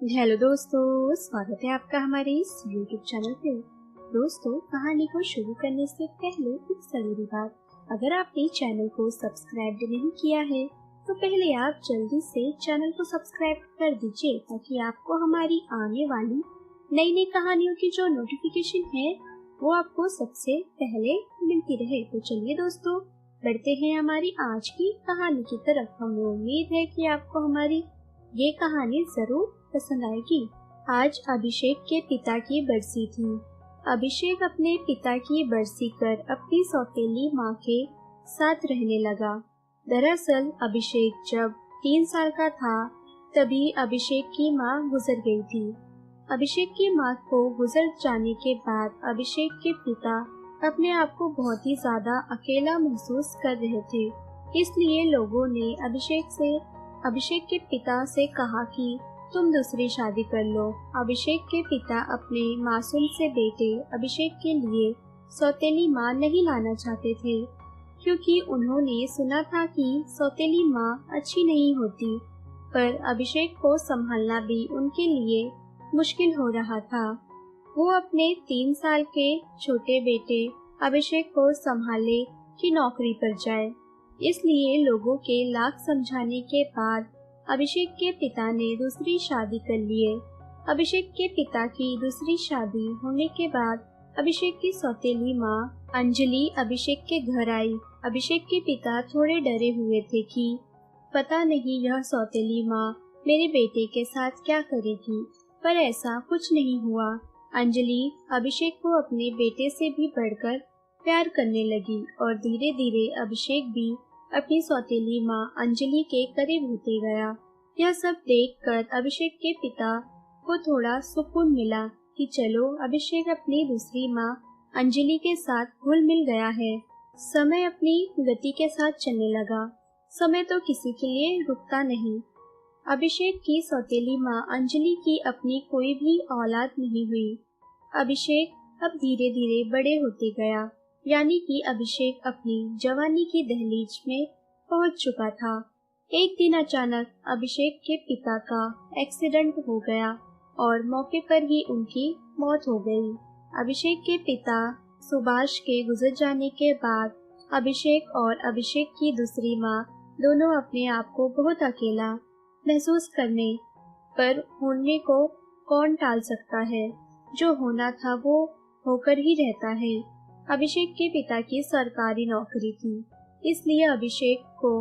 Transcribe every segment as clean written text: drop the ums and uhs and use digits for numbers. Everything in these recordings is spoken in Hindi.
हेलो दोस्तों, स्वागत है आपका हमारे इस YouTube चैनल पे। दोस्तों, कहानी को शुरू करने से पहले एक जरूरी बात, अगर आपने चैनल को सब्सक्राइब नहीं किया है तो पहले आप जल्दी से चैनल को सब्सक्राइब कर दीजिए ताकि आपको हमारी आने वाली नई नई कहानियों की जो नोटिफिकेशन है वो आपको सबसे पहले मिलती रहे। तो चलिए दोस्तों, बढ़ते हैं हमारी आज की कहानी की तरफ। हमें उम्मीद है कि आपको हमारी ये कहानी जरूर पसंद आएगी। आज अभिषेक के पिता की बरसी थी। अभिषेक अपने पिता की बरसी कर अपनी सौतेली माँ के साथ रहने लगा। दरअसल अभिषेक जब 3 साल का था तभी अभिषेक की माँ गुजर गई थी। अभिषेक की माँ को गुजर जाने के बाद अभिषेक के पिता अपने आप को बहुत ही ज्यादा अकेला महसूस कर रहे थे। इसलिए लोगों ने अभिषेक के पिता से कहा कि तुम दूसरी शादी कर लो। अभिषेक के पिता अपने मासूम से बेटे अभिषेक के लिए सौतेली माँ नहीं लाना चाहते थे, क्योंकि उन्होंने सुना था कि सौतेली माँ अच्छी नहीं होती। पर अभिषेक को संभालना भी उनके लिए मुश्किल हो रहा था। वो अपने 3 साल के छोटे बेटे अभिषेक को संभाले कि नौकरी पर जाए। इसलिए लोगों के लाख समझाने के बाद अभिषेक के पिता ने दूसरी शादी कर लिए। अभिषेक के पिता की दूसरी शादी होने के बाद अभिषेक की सौतेली माँ अंजलि अभिषेक के घर आई। अभिषेक के पिता थोड़े डरे हुए थे कि पता नहीं यह सौतेली माँ मेरे बेटे के साथ क्या करेगी, पर ऐसा कुछ नहीं हुआ। अंजलि अभिषेक को अपने बेटे से भी बढ़कर प्यार करने लगी और धीरे धीरे अभिषेक भी अपनी सौतेली माँ अंजलि के करीब होते गया। यह सब देखकर अभिषेक के पिता को थोड़ा सुकून मिला कि चलो अभिषेक अपनी दूसरी माँ अंजलि के साथ घुल मिल गया है। समय अपनी गति के साथ चलने लगा। समय तो किसी के लिए रुकता नहीं। अभिषेक की सौतेली माँ अंजलि की अपनी कोई भी औलाद नहीं हुई। अभिषेक अब धीरे धीरे बड़े होते गया, यानी कि अभिषेक अपनी जवानी की दहलीज में पहुंच चुका था। एक दिन अचानक अभिषेक के पिता का एक्सीडेंट हो गया और मौके पर ही उनकी मौत हो गई। अभिषेक के पिता सुभाष के गुजर जाने के बाद अभिषेक और अभिषेक की दूसरी माँ दोनों अपने आप को बहुत अकेला महसूस करने पर होने को कौन टाल सकता है। जो होना था वो होकर ही रहता है। अभिषेक के पिता की सरकारी नौकरी थी, इसलिए अभिषेक को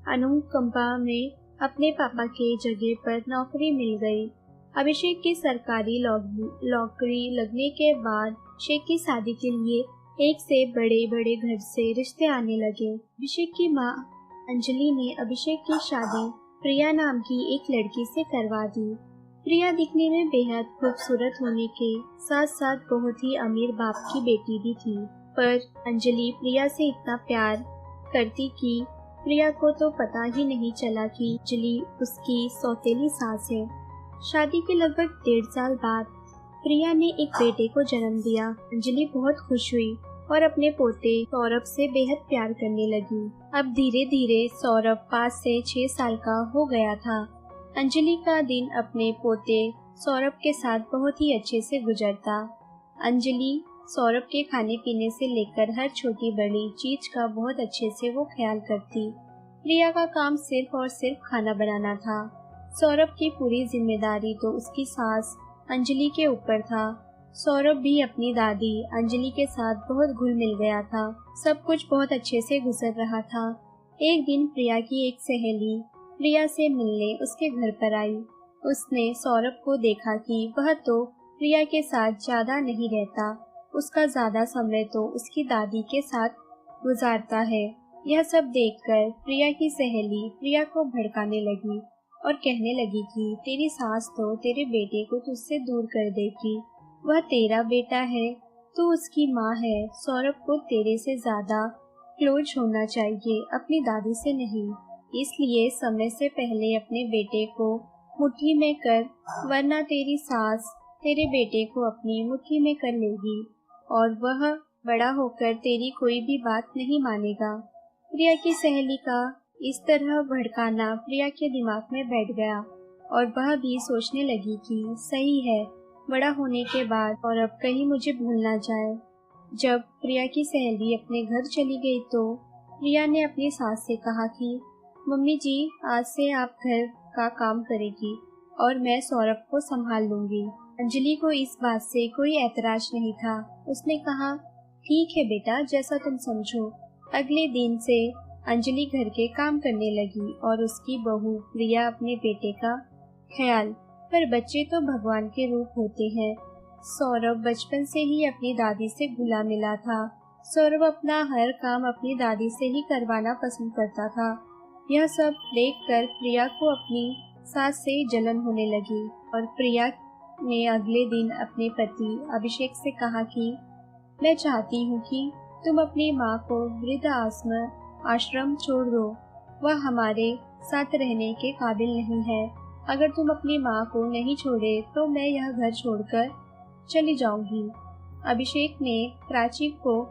अनुकंपा में अपने पापा के जगह पर नौकरी मिल गई। अभिषेक की सरकारी नौकरी लगने के बाद अभिषेक की शादी के लिए एक से बड़े बड़े घर से रिश्ते आने लगे। अभिषेक की माँ अंजलि ने अभिषेक की शादी प्रिया नाम की एक लड़की से करवा दी। प्रिया दिखने में बेहद खूबसूरत होने के साथ साथ बहुत ही अमीर बाप की बेटी भी थी, पर अंजलि प्रिया से इतना प्यार करती कि प्रिया को तो पता ही नहीं चला कि अंजलि उसकी सौतेली सास है। शादी के लगभग 1.5 साल बाद प्रिया ने एक बेटे को जन्म दिया। अंजलि बहुत खुश हुई और अपने पोते सौरभ से बेहद प्यार करने लगी। अब धीरे धीरे सौरभ 5 से 6 साल का हो गया था। अंजलि का दिन अपने पोते सौरभ के साथ बहुत ही अच्छे से गुजरता। अंजलि सौरभ के खाने पीने से लेकर हर छोटी बड़ी चीज का बहुत अच्छे से वो ख्याल करती। प्रिया का काम सिर्फ और सिर्फ खाना बनाना था। सौरभ की पूरी जिम्मेदारी तो उसकी सास अंजलि के ऊपर था। सौरभ भी अपनी दादी अंजलि के साथ बहुत घुल मिल गया था। सब कुछ बहुत अच्छे से गुजर रहा था। एक दिन प्रिया की एक सहेली प्रिया से मिलने उसके घर पर आई। उसने सौरभ को देखा कि वह तो प्रिया के साथ ज्यादा नहीं रहता, उसका ज्यादा समय तो उसकी दादी के साथ गुजारता है। यह सब देखकर प्रिया की सहेली प्रिया को भड़काने लगी और कहने लगी कि तेरी सास तो तेरे बेटे को तुझसे दूर कर देगी। वह तेरा बेटा है, तू उसकी माँ है। सौरभ को तेरे से ज्यादा क्लोज होना चाहिए, अपनी दादी से नहीं। इसलिए समय से पहले अपने बेटे को मुट्ठी में कर, वरना तेरी सास तेरे बेटे को अपनी मुट्ठी में कर लेगी और वह बड़ा होकर तेरी कोई भी बात नहीं मानेगा। प्रिया की सहेली का इस तरह भड़काना प्रिया के दिमाग में बैठ गया और वह भी सोचने लगी कि सही है, बड़ा होने के बाद और अब कहीं मुझे भूल ना जाए। जब प्रिया की सहेली अपने घर चली गई तो प्रिया ने अपनी सास से कहा कि मम्मी जी, आज से आप घर का काम करेगी और मैं सौरभ को संभाल लूंगी। अंजलि को इस बात से कोई ऐतराज नहीं था। उसने कहा, ठीक है बेटा, जैसा तुम समझो। अगले दिन से अंजलि घर के काम करने लगी और उसकी बहू प्रिया अपने बेटे का ख्याल। पर बच्चे तो भगवान के रूप होते हैं। सौरभ बचपन से ही अपनी दादी से घुला मिला था। सौरभ अपना हर काम अपनी दादी से ही करवाना पसंद करता था। यह सब देखकर प्रिया को अपनी सास से जलन होने लगी और प्रिया ने अगले दिन अपने पति अभिषेक से कहा कि मैं चाहती हूँ कि तुम अपनी माँ को वृद्ध आश्रम छोड़ दो। वह हमारे साथ रहने के काबिल नहीं है। अगर तुम अपनी माँ को नहीं छोड़े तो मैं यह घर छोड़कर चली जाऊंगी। अभिषेक ने प्राची को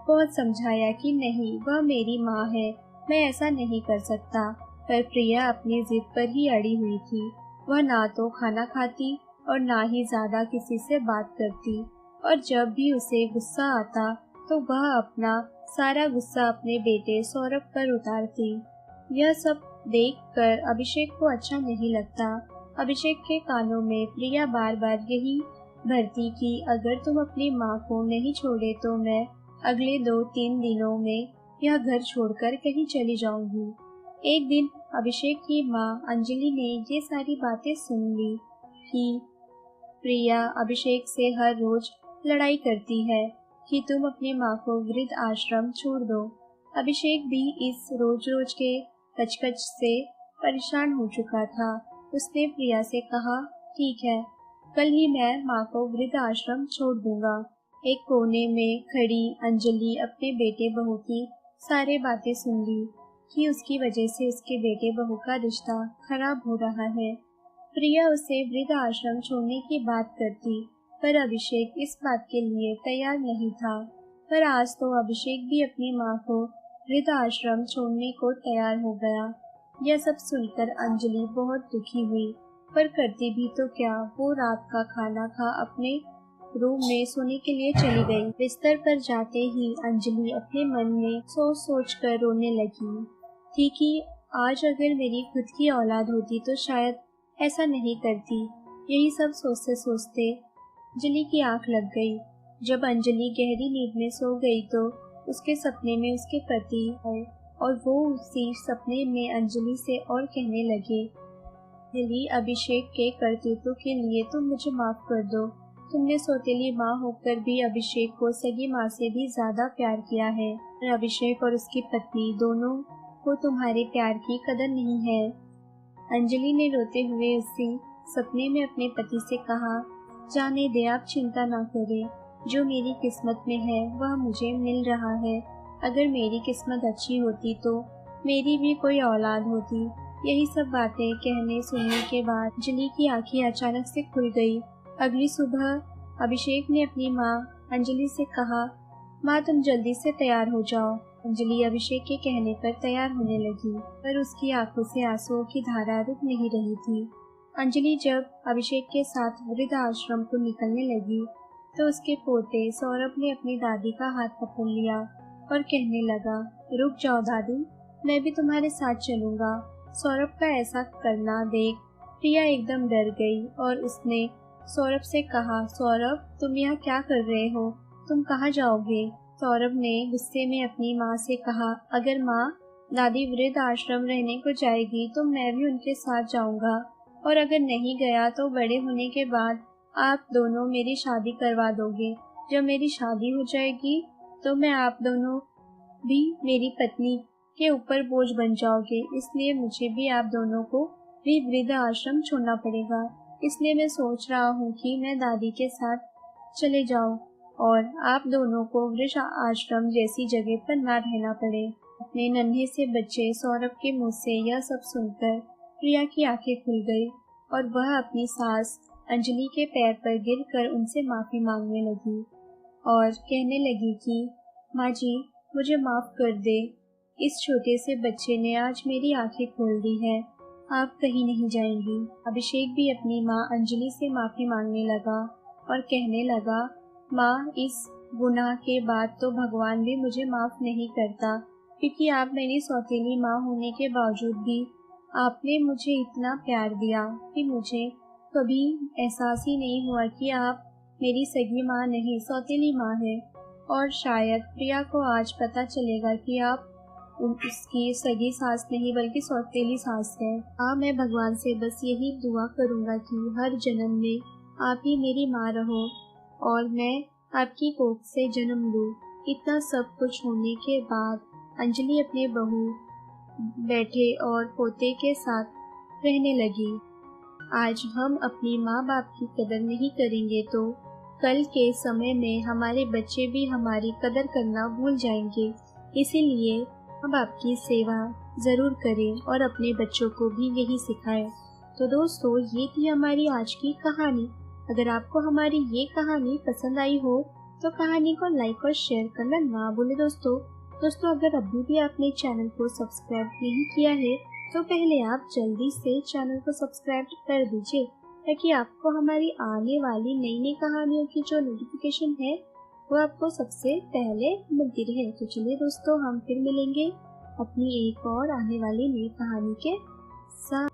बहुत समझाया कि नहीं, वह मेरी माँ है, मैं ऐसा नहीं कर सकता। पर प्रिया अपनी जिद पर ही अड़ी हुई थी। वह ना तो खाना खाती और ना ही ज्यादा किसी से बात करती, और जब भी उसे गुस्सा आता तो वह अपना सारा गुस्सा अपने बेटे सौरभ पर उतारती। यह सब देखकर अभिषेक को अच्छा नहीं लगता। अभिषेक के कानों में प्रिया बार बार यही भरती कि अगर तुम अपनी माँ को नहीं छोड़े तो मैं अगले 2-3 दिनों में यह घर छोड़कर कहीं चली जाऊंगी। एक दिन अभिषेक की माँ अंजलि ने ये सारी बातें सुन ली कि प्रिया अभिषेक से हर रोज लड़ाई करती है कि तुम अपनी माँ को वृद्ध आश्रम छोड़ दो। अभिषेक भी इस रोज रोज के कचकच से परेशान हो चुका था। उसने प्रिया से कहा, ठीक है, कल ही मैं माँ को वृद्ध आश्रम छोड़ दूंगा। एक कोने में खड़ी अंजलि अपने बेटे बहू की सारी बातें सुन ली कि उसकी वजह से उसके बेटे बहू का रिश्ता खराब हो रहा है। प्रिया उसे वृद्ध आश्रम छोड़ने की बात करती, पर अभिषेक इस बात के लिए तैयार नहीं था। पर आज तो अभिषेक भी अपनी माँ को वृद्ध आश्रम छोड़ने को तैयार हो गया। यह सब सुनकर अंजलि बहुत दुखी हुई, पर करती भी तो क्या। वो रात का खाना खा अपने रूम में सोने के लिए चली गई। बिस्तर पर जाते ही अंजलि अपने मन में सोच सोच कर रोने लगी थी कि आज अगर मेरी खुद की औलाद होती तो शायद ऐसा नहीं करती। यही सब सोचते सोचते अंजलि की आंख लग गई। जब अंजलि गहरी नींद में सो गई तो उसके सपने में उसके पति आए और वो उसी सपने में अंजलि से और कहने लगे, अंजलि, अभिषेक के करतूतों के लिए तुम मुझे माफ कर दो। तुमने सौतेली माँ होकर भी अभिषेक को सगी माँ से भी ज्यादा प्यार किया है। और अभिषेक और उसकी पत्नी दोनों को तुम्हारे प्यार की कदर नहीं है। अंजलि ने रोते हुए उसी सपने में अपने पति से कहा, जाने दे, आप चिंता ना करें, जो मेरी किस्मत में है वह मुझे मिल रहा है। अगर मेरी किस्मत अच्छी होती तो मेरी भी कोई औलाद होती। यही सब बातें कहने सुनने के बाद अंजलि की आंखें अचानक से खुल गई। अगली सुबह अभिषेक ने अपनी माँ अंजलि से कहा, माँ तुम जल्दी से तैयार हो जाओ। अंजलि अभिषेक के कहने पर तैयार होने लगी, पर उसकी आंखों से आंसुओं की धारा रुक नहीं रही थी। अंजलि जब अभिषेक के साथ वृद्ध आश्रम को निकलने लगी तो उसके पोते सौरभ ने अपनी दादी का हाथ पकड़ लिया और कहने लगा, रुक जाओ दादी, मैं भी तुम्हारे साथ चलूंगा। सौरभ का ऐसा करना देख प्रिया एकदम डर गई और उसने सौरभ से कहा, सौरभ तुम यहाँ क्या कर रहे हो, तुम कहाँ जाओगे? सौरभ ने गुस्से में अपनी माँ से कहा, अगर माँ दादी वृद्ध आश्रम रहने को जाएगी तो मैं भी उनके साथ जाऊंगा, और अगर नहीं गया तो बड़े होने के बाद आप दोनों मेरी शादी करवा दोगे। जब मेरी शादी हो जाएगी तो मैं आप दोनों भी मेरी पत्नी के ऊपर बोझ बन जाओगे, इसलिए मुझे भी आप दोनों को भी वृद्ध आश्रम छोड़ना पड़ेगा। इसलिए मैं सोच रहा हूँ कि मैं दादी के साथ चले जाऊँ और आप दोनों को वृद्ध आश्रम जैसी जगह पर ना रहना पड़े। अपने नन्हे से बच्चे सौरभ के मुंह से यह सब सुनकर प्रिया की आंखें खुल गई और वह अपनी सास अंजलि के पैर पर गिरकर उनसे माफी मांगने लगी और कहने लगी कि माँ जी, मुझे माफ कर दे। इस छोटे से बच्चे ने आज मेरी आंखें खोल दी है। आप कहीं नहीं जाएंगी। अभिषेक भी अपनी माँ अंजलि से माफी मांगने लगा और कहने लगा, माँ, इस गुनाह के बाद तो भगवान भी मुझे माफ नहीं करता, क्योंकि आप मेरी सौतेली माँ होने के बावजूद भी आपने मुझे इतना प्यार दिया कि मुझे कभी एहसास ही नहीं हुआ कि आप मेरी सगी माँ नहीं, सौतेली माँ है। और शायद प्रिया को आज पता चलेगा कि आप उसकी सगी सास नहीं बल्कि सौतेली सास है। हाँ, मैं भगवान से बस यही दुआ करूँगा कि हर जन्म में आप ही मेरी माँ रहो और मैं आपकी कोख से जन्म लूँ। इतना सब कुछ होने के बाद अंजलि अपने बहू बैठे और पोते के साथ रहने लगी। आज हम अपनी माँ बाप की कदर नहीं करेंगे तो कल के समय में हमारे बच्चे भी हमारी कदर करना भूल जाएंगे। इसीलिए माँ बाप की सेवा जरूर करें और अपने बच्चों को भी यही सिखाएं। तो दोस्तों, ये थी हमारी आज की कहानी। अगर आपको हमारी ये कहानी पसंद आई हो तो कहानी को लाइक और शेयर करना ना भूलें। दोस्तों, अगर अभी भी आपने चैनल को सब्सक्राइब नहीं किया है तो पहले आप जल्दी से चैनल को सब्सक्राइब कर दीजिए, ताकि आपको हमारी आने वाली नई नई कहानियों की जो नोटिफिकेशन है वो आपको सबसे पहले मिलती रहे। तो चलिए दोस्तों, हम फिर मिलेंगे अपनी एक और आने वाली नई कहानी के साथ।